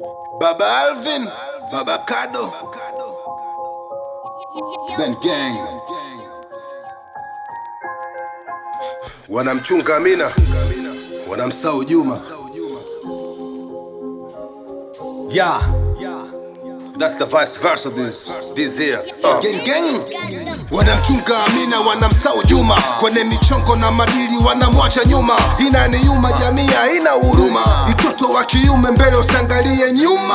Baba Alvin, Baba Kado, Ben Gang, wanamchunga Amina, wanamsahau Juma. Yeah, that's the vice versa this here. Gang gang, wanamchunga Amina, wanamsahau Juma. Kwenye michongo na madili wanamwacha nyuma. Inaniuma, jamii haina huruma. Mtoto wa kiume mbele, usiangalie nyuma.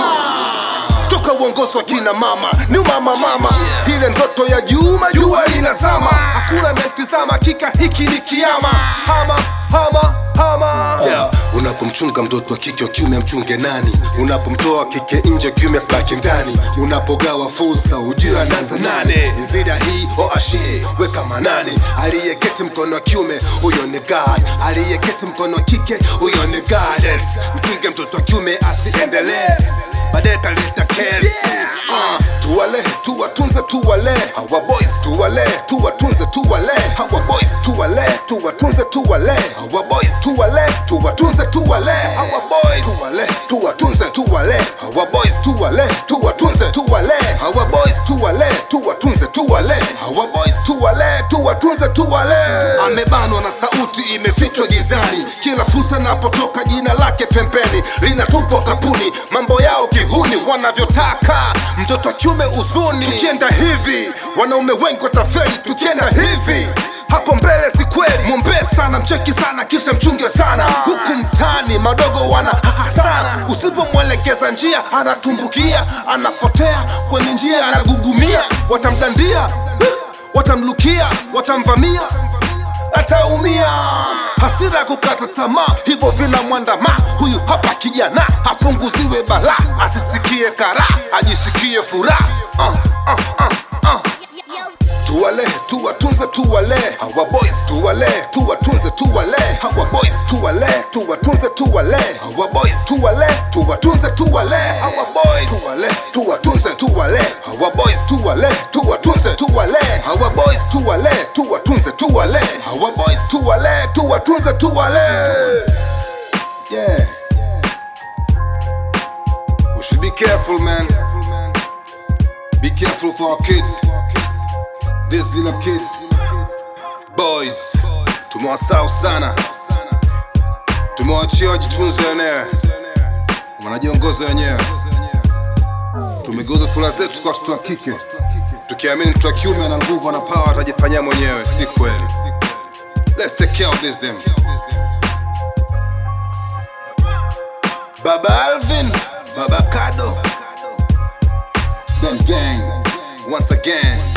Toka uongozi wa kina mama ni mama. Ile ndoto ya Juma, jua linazama. Hakuna anayetizama, kika hiki ni kiama. Hama yeah. Unapomchunga mtoto wa kike, wa kiume mchunge nani? Unapomtoa kike nje, kiume asibaki ndani. Unapogawa fursa, ujue anaanza nane. Nzida hii oashi, weka manani. Aliyeketi mkono wa kiume, huyo ni God. Aliyeketi mkono wa kike, huyo ni goddess. Mchunge mtoto wa kiume asiendelee, baadaye kaleta kesi. Tuwale, tuwatunze, tuwale hawa boys. Tuwale, tuwatunze, tuwale hawa boys. Tuwale, tuwatunze, tuwale hawa boys. Tuwale, tuwatunze, tuwale hawa boys. Tuwale, tuwatunze, tuwale hawa boys. Tuwale, tuwatunze, tuwale hawa boys. Tuwale, tuwatunze, tuwale hawa boys. Tuwale, tuwatunze, tuwale. Amebanwa na sauti imefichwa gizani. Kila fursa napotoka, jina lake pembeni linatupwa kapuni. Mambo yao kihuni wanavyotaka, mtoto wa kiume uzuni. Tukienda hivi wanaume wengi watafeli. Tukienda hivi hapo mbele si kweli. Mwombe sana, mcheki sana, kisha mchunge sana. Huku mtani madogo wana sana. Usipomwelekeza njia anatumbukia, anapotea kwenye njia anagugumia. Watamdandia, watamlukia, watamvamia, ataumia. Hasira ya kukata tamaa, hivyo vina mwandama. Huyu hapa kijana, apunguziwe bala. Asisikie kara, ajisikie furaha. Tuwale, tuwatunze, tuwale hawa boys. Tuwale, tuwatunze, tuwale hawa boys. Tuwale, tuwatunze, tuwale hawa boys. Tuwale, tuwatunze, tuwale hawa boys. Tuwale, tuwatunze, tuwale hawa boys. Tuwale, tuwatunze, tuwale hawa boys. Tuwale, tuwatunze, tuwale hawa boys. Tuwale, tuwatunze, tuwale. Yeah, we should be careful, man. Be careful for our kids. These little kids, boys, tumewasahau sana. Tumewachia wajitunze wenyewe, wanajiongoza wenyewe. Tumegeuza sura zetu kwa watoto wa kike, tukiamini mtoto wa kiume ana nguvu, ana power, atajifanyia mwenyewe. Si kweli. Let's take care of this them. Baba Alvin, Baba Kado, Ben Gang, once again.